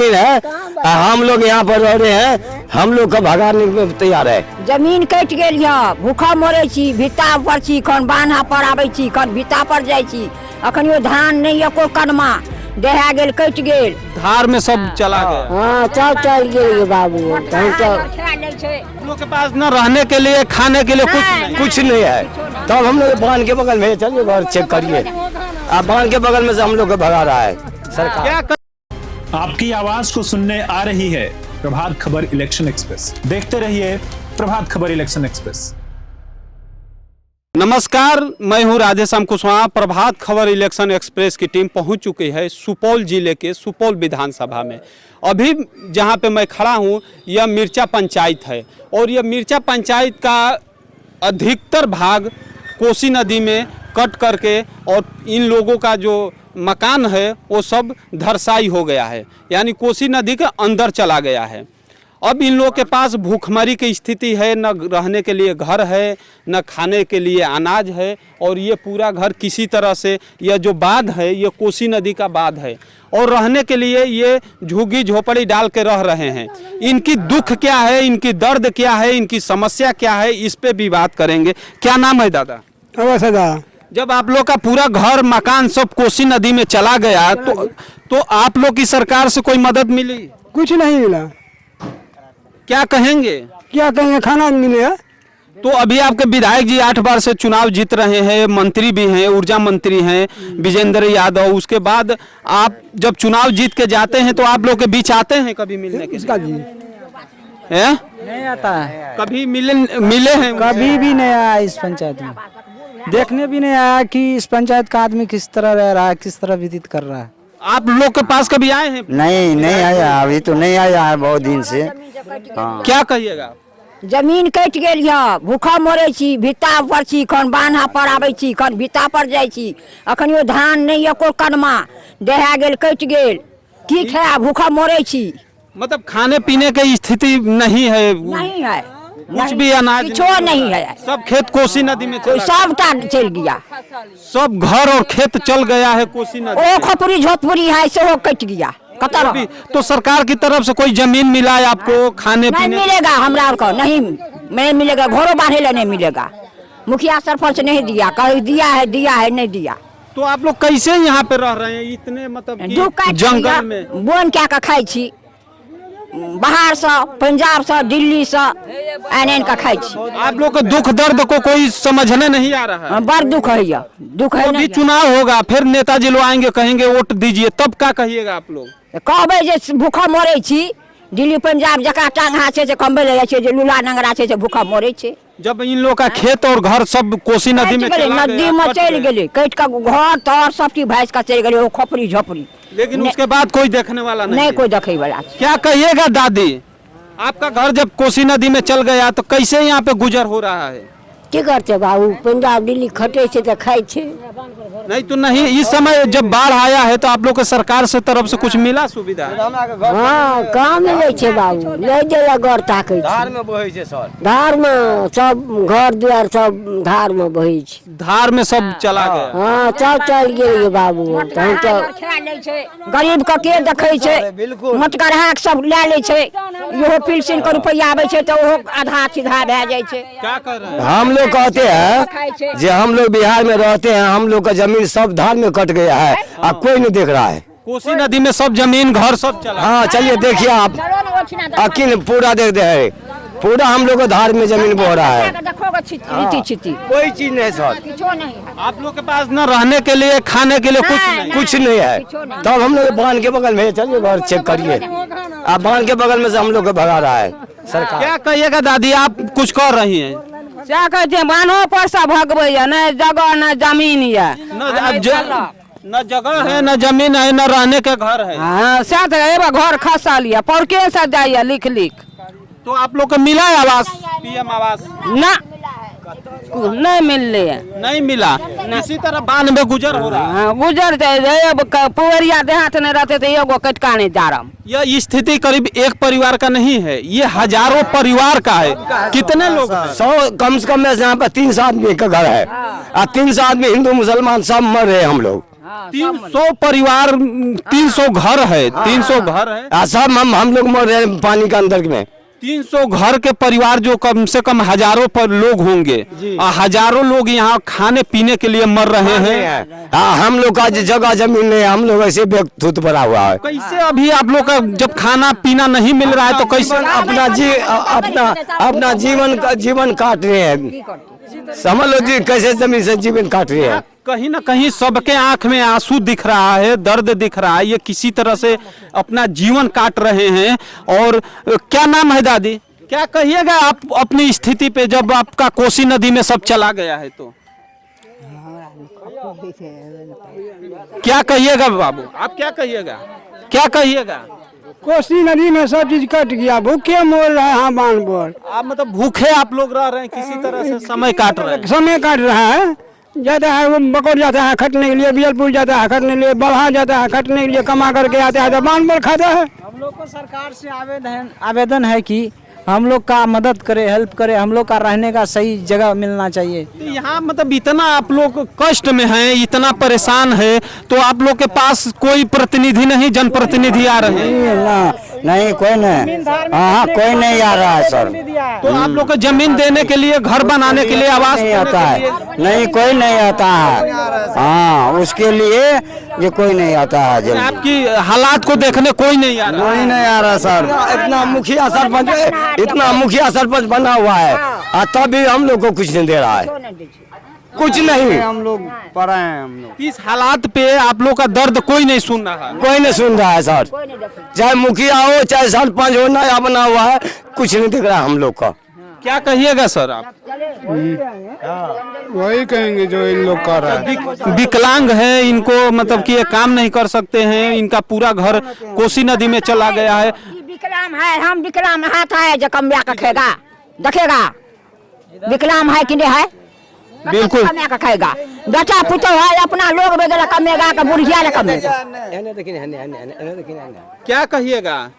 जमीन है, हम लोग यहाँ पर रह रहे हैं, हम लोग का भगाने में तैयार है। जमीन कट गेल है, भूखा मरे छी, भित्ता पर छी, खन बान्हा पर आबै छी, खन भित्ता पर जाइ छी, अखनियो धान नहीं एको कनमा दहा गेल, कट गेल, धार में सब चला गया। हाँ सब चल गेल बाबू। हम लोग के पास न रहने के लिए, खाने के लिए कुछ नहीं है। तब हम लोग बांध के बगल में, चलिए घर चेक करिए, आप बांध के बगल में से हम लोग को भगा रहा है सरकार। आपकी आवाज को सुनने आ रही है प्रभात खबर इलेक्शन एक्सप्रेस। देखते रहिए प्रभात खबर इलेक्शन एक्सप्रेस। नमस्कार, मैं हूं राधेश्याम कुशवाहा। प्रभात खबर इलेक्शन एक्सप्रेस की टीम पहुंच चुकी है सुपौल जिले के सुपौल विधानसभा में। अभी जहां पे मैं खड़ा हूं यह मिर्चा पंचायत है और यह मिर्चा पंचायत का अधिकतर भाग कोसी नदी में कट करके और इन लोगों का जो मकान है वो सब धरसाई हो गया है, यानी कोसी नदी के अंदर चला गया है। अब इन लोगों के पास भूखमरी की स्थिति है, न रहने के लिए घर है, न खाने के लिए अनाज है, और ये पूरा घर किसी तरह से, यह जो बांध है ये कोसी नदी का बांध है और रहने के लिए ये झुग्गी झोपड़ी डाल के रह रहे हैं। इनकी दुख क्या है, इनकी दर्द क्या है, इनकी समस्या क्या है, इस पे भी बात करेंगे। क्या नाम है दादा? जब आप लोग का पूरा घर मकान सब कोसी नदी में चला गया तो आप लोग की सरकार से कोई मदद मिली? कुछ नहीं मिला। क्या कहेंगे? क्या कहेंगे, खाना नहीं मिलेगा। तो अभी आपके विधायक जी 8 बार से चुनाव जीत रहे हैं, मंत्री भी हैं, ऊर्जा मंत्री हैं विजेंद्र यादव। उसके बाद आप जब चुनाव जीत के जाते हैं तो आप लोग के बीच आते हैं कभी मिलने के? इसका जी है? नहीं आता है। कभी मिले हैं? कभी भी नहीं आया इस पंचायत में, देखने भी नहीं आया कि इस पंचायत का आदमी किस तरह रह रहा है, किस तरह व्यतीत कर रहा है। आप लोग के पास कभी आए हैं? नहीं आया, अभी तो नहीं आया है बहुत दिन से। क्या कहिएगा? जमीन कट गेल है, भूखा मरे छी, भित्ता पर छी, खन बान्हा पर आबै छी, खन भित्ता पर जाइ छी, अखनियो धान नहीं एको कनमा दहा गेल, कट गेल, की खाए, भूखा मरे छी। मतलब खाने पीने की स्थिति नहीं है? नहीं है, कुछ भी अनाज किछो नहीं है, सब खेत कोसी नदी में चला गया। सबटा चल गया, सब घर और खेत चल गया है कोसी नदी ओ में। खपरी झोपड़ी है सेहो कट गया। अभी तो सरकार की तरफ से कोई जमीन मिला है आपको खाने नहीं पीने? मिलेगा, हमरा को नहीं मिलेगा, घरों बांधे ला नहीं मिलेगा। मुखिया सरपंच नहीं दिया, कहीं दिया है नहीं दिया। तो आप लोग कैसे यहाँ पे रह रहे हैं इतने, मतलब कि जंगल में? बोन क्या खाई छी, बाहर से, पंजाब से, दिल्ली से आन का खाई छी। आप लोग के दुख दर्द को कोई समझने नहीं आ रहा है? बड़ दुख है, दुख है। अभी चुनाव होगा, फिर नेताजी लोग आएंगे, कहेंगे वोट दीजिए, तब क्या कहिएगा आप लोग? कहबै जे भूखा मरे छी, दिल्ली पंजाब जका टांगा छै से कमबै ले छै, जे लूला नंगरा छै से भूखा मरे छै। जब इन लोग का खेत और घर सब कोसी नदी में नदी में चल गेले, कट का घर तर सब चीज भैंस का चल गेले, खोपड़ी झोपड़ी, लेकिन उसके बाद कोई देखने वाला नहीं कोई देखे वाला। क्या कहिएगा दादी, आपका घर जब कोसी नदी में चल गया तो कैसे यहाँ पे गुजर हो रहा है? की करते बाबू, पंजाब दिल्ली खटे से तो खाए छे। नहीं तो नहीं, इस समय जब बाढ़ आया है तो आप लोग के सरकार से तरफ से कुछ मिला सुविधा? हाँ, कहाँ मिले छे बाबू, नहीं देला घर ताके, धार में बहे छे सर, धार में सब घर द्वार सब धार में बहे छे, धार में सब चला गया। हाँ सब चल गेल बाबू। हम तो गरीब के देखे छे, मतगरहा के सब ले ले छे, इहो पेंशन के रुपया आवे छे तो ओहो आधा सीधा भे जाय छे। क्या कर रहे हैं? हम लोग कहते हैं जो हम लोग बिहार में रहते हैं, हम लोग का जमीन सब धार में कट गया है और कोई नहीं देख रहा है। कोसी नदी में सब जमीन घर सब चला। हाँ चलिए देखिए आप, अकिल पूरा देख दे है, पूरा हम लोग को धार में जमीन बह रहा है, कोई चीज नहीं सर। आप लोग के पास न रहने के लिए, खाने के लिए कुछ नहीं है। तब हम लोग बांध के बगल में, चलिए घर चेक करिए, आप बांध के बगल में से हम लोग को भगा रहा है सरकार। क्या कहिएगा दादी, आप कुछ कर रही हैं? क्या कहते बान्हो पर से भगबै, न जगह न जमीन है, न जगह है, न जमीन है, न रहने के घर है। हाँ घर खसा लिया, पौरके से जाइए लिख। तो आप लोग को मिला है आवास, पीएम आवास? ना नहीं मिलले, नहीं मिला। इसी तरह बांध में गुजर हो रहा है। गुजर पुवरिया देहात नहीं रहते तो एगो कटका नहीं जा रहा। यह स्थिति करीब एक परिवार का नहीं है, ये हजारों परिवार का है। कितने लोग? 100 कम से कम में यहाँ पर 300 आदमी का घर है और 300 आदमी हिंदू मुसलमान सब मर रहे हैं हम लोग। 300 परिवार, 300 घर है, 300 घर है। सब हम लोग मर रहे हैं पानी के अंदर में। 300 घर के परिवार जो कम से कम हजारों पर लोग होंगे और हजारों लोग यहाँ खाने पीने के लिए मर रहे हैं। हम लोग का जगह जमीन नहीं, हम लोग ऐसे बेखूत पड़ा हुआ है। कैसे अभी आप लोग का जब खाना पीना नहीं मिल रहा है तो कैसे अपना जीवन काट रहे हैं। समझ लो जी कैसे जमीन से जीवन काट रहे हैं। कहीं ना कहीं सबके आंख में आंसू दिख रहा है, दर्द दिख रहा है, ये किसी तरह से अपना जीवन काट रहे हैं। और क्या नाम है दादी, क्या कहिएगा आप अपनी स्थिति पे जब आपका कोसी नदी में सब चला गया है तो? क्या कहिएगा बाबू, आप क्या कहिएगा, क्या कहिएगा? कोसी नदी में सब चीज कट गया, भूखे मोर रहे हैं बांध पर। आप मतलब भूखे आप लोग रह रहे हैं, किसी तरह से समय काट रहे हैं। समय काट रहा है, जाता है वो बकौर जाता है खटने के लिए, बियलपुर जाता है खटने के लिए, बल्हा जाता है खटने के लिए, कमा करके आता है तो बांध पर खाता है। हम लोग को सरकार से आवेदन है कि हम लोग का मदद करे, हेल्प करे, हम लोग का रहने का सही जगह मिलना चाहिए। यहाँ मतलब इतना आप लोग कष्ट में हैं, इतना परेशान है, तो आप लोग के पास कोई प्रतिनिधि नहीं, जनप्रतिनिधि आ रहे हैं? नहीं कोई नहीं, हाँ कोई नहीं आ रहा है सर। तो आप लोग को जमीन देने के लिए, घर बनाने के लिए, आवास नहीं आता है, नहीं कोई नहीं आता है। हाँ उसके लिए ये कोई नहीं आता है। आपकी हालात को देखने कोई नहीं आ रहा, कोई नहीं आ रहा सर। इतना मुखिया सरपंच बना हुआ है तभी हम लोग को कुछ नहीं दे रहा है, कुछ नहीं। हम लोग पढ़े हैं, हम लोग इस हालात पे आप लोग का दर्द कोई नहीं सुन रहा है, कोई नहीं सुन रहा है सर। चाहे मुखिया हो चाहे सरपंच हो, नया बना हुआ है, कुछ नहीं दिख रहा हम लोग का। क्या कहिएगा सर आप? वही कहेंगे जो इन लोग कर रहा है। विकलांग है, इनको मतलब कि ये काम नहीं कर सकते हैं, इनका पूरा घर कोसी नदी में चला गया है। विकलांग है, हम विकलांग हाथ है जो कमिया का खेगा, देखेगा विकलांग है कि नहीं है, बिल्कुल कमिया का खाएगा। बेटा पुतो है अपना लोग बेदला कमेगा का बुढ़िया ले कमेगा। क्या कहिएगा?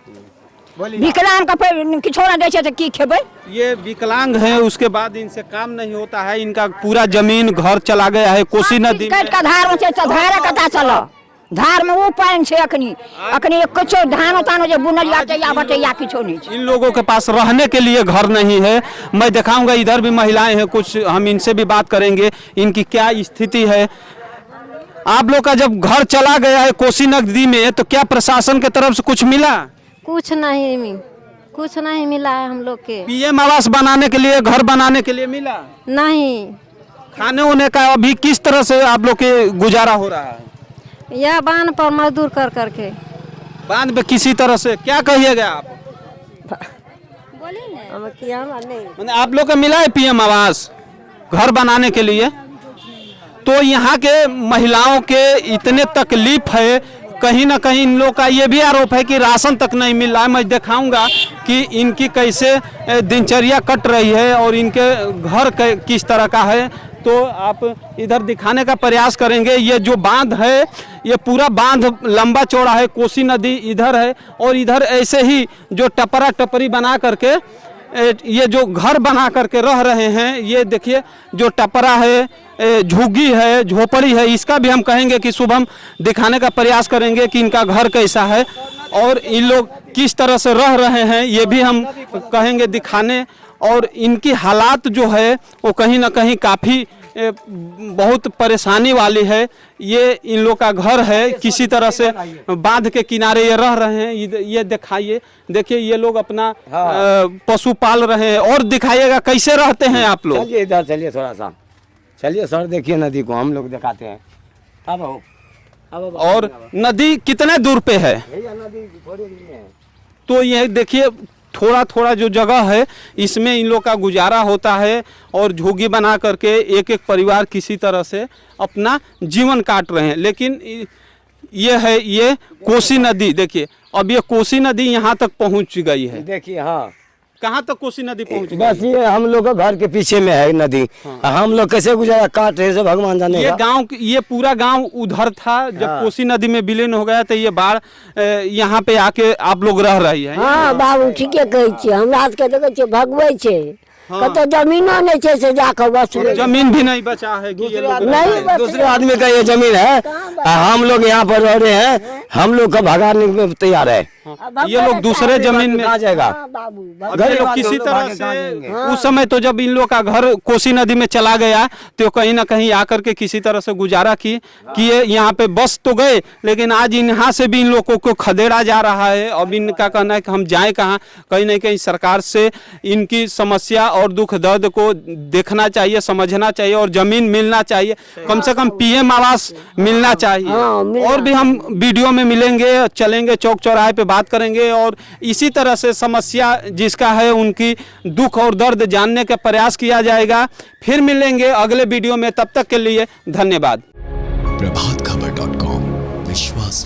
विकलांग का किछो ना देचे तो की खेबे। ये विकलांग है, उसके बाद इनसे काम नहीं होता है, इनका पूरा जमीन घर चला गया है कोसी नदी में। का धार में धार कता चलो, धार में वो पानी छे अखनी कुछो धान तानो जे बुनलिया या बटैया किछो नहीं। इन लोगों के पास रहने के लिए घर नहीं है। मैं दिखाऊंगा, इधर भी महिलाएं हैं, कुछ हम इनसे भी बात करेंगे, इनकी क्या स्थिति है। आप लोग का जब घर चला गया है कोसी नदी में तो क्या प्रशासन के तरफ से कुछ मिला? कुछ नहीं मिला है हम लोग के। पीएम आवास बनाने के लिए, घर बनाने के लिए मिला नहीं। खाने होने का अभी किस तरह से आप लोग के गुजारा हो रहा है? यह बांध पर मजदूर कर करके। बांध पे किसी तरह से, क्या कहिएगा आप? मैंने आप लोग को मिला है पीएम आवास घर बनाने के लिए? तो यहाँ के महिलाओं के इतने तकलीफ है, कहीं ना कहीं इन लोग का ये भी आरोप है कि राशन तक नहीं मिल रहा है। मैं दिखाऊंगा कि इनकी कैसे दिनचर्या कट रही है और इनके घर किस तरह का है, तो आप इधर दिखाने का प्रयास करेंगे। ये जो बांध है, ये पूरा बांध लंबा चौड़ा है, कोसी नदी इधर है और इधर ऐसे ही जो टपरा टपरी बना करके ये जो घर बना करके रह रहे हैं। ये देखिए जो टपरा है, झुग्गी है, झोपड़ी है, इसका भी हम कहेंगे कि शुभम दिखाने का प्रयास करेंगे कि इनका घर कैसा है और इन लोग किस तरह से रह रहे हैं, ये भी हम कहेंगे दिखाने। और इनकी हालात जो है वो कहीं ना कहीं काफ़ी बहुत परेशानी वाली है। ये इन लोग का घर है, किसी तरह से बांध के किनारे ये रह रहे हैं। ये दिखाइए, देखिए ये लोग अपना पशु पाल रहे हैं। और दिखाइएगा कैसे रहते हैं आप लोग। चलिए इधर चलिए, थोड़ा सा चलिए सर, देखिए नदी को हम लोग दिखाते हैं। अब और नदी कितने दूर पे है? नदी थोड़ी दूर में है। तो ये देखिए थोड़ा थोड़ा जो जगह है इसमें इन लोग का गुजारा होता है और झोगी बना करके एक एक परिवार किसी तरह से अपना जीवन काट रहे हैं। लेकिन ये है ये कोसी नदी, देखिए अब ये कोसी नदी यहाँ तक पहुँच गई है। देखिए हाँ, कहाँ तक कोसी नदी पहुँच गई? बस ये हम लोग का घर के पीछे में है नदी। हम लोग कैसे गुजारा काट रहे से भगवान जाने। ये गांव, ये पूरा गांव उधर था जब कोसी नदी में विलीन हो गया तो ये बाढ़ यहाँ पे आके आप लोग रह रही है। हाँ बाबू ठीके कहै छियै, हमरा सबके देखै छियै भगबै छै तो जमीनो नहीं छे से जाकर वसूल जमीन भी नहीं बचा है कि ये लोग नहीं दूसरे आदमी का ये जमीन है, हम लोग यहाँ पर रह रहे हैं, हम लोग का भगाने में तैयार है। ये लोग दूसरे जमीन में कहाँ जाएगा? अगर ये लोग किसी तरह से उस समय तो जब इन लोग का घर कोसी नदी में चला गया तो कहीं ना कहीं आकर के किसी तरह से गुजारा किए यहाँ पे बस तो गए, लेकिन आज यहाँ से भी इन लोगों को खदेड़ा जा रहा है। अब इनका कहना है कि हम जाएं कहाँ, कहीं ना कहीं सरकार से इनकी समस्या और दुख दर्द को देखना चाहिए, समझना चाहिए और जमीन मिलना चाहिए, कम से कम पीएम आवास मिलना चाहिए। और भी हम वीडियो में मिलेंगे, चलेंगे चौक चौराहे पे बात करेंगे और इसी तरह से समस्या जिसका है उनकी दुख और दर्द जानने का प्रयास किया जाएगा। फिर मिलेंगे अगले वीडियो में, तब तक के लिए धन्यवाद। प्रभातखबर.com, विश्वास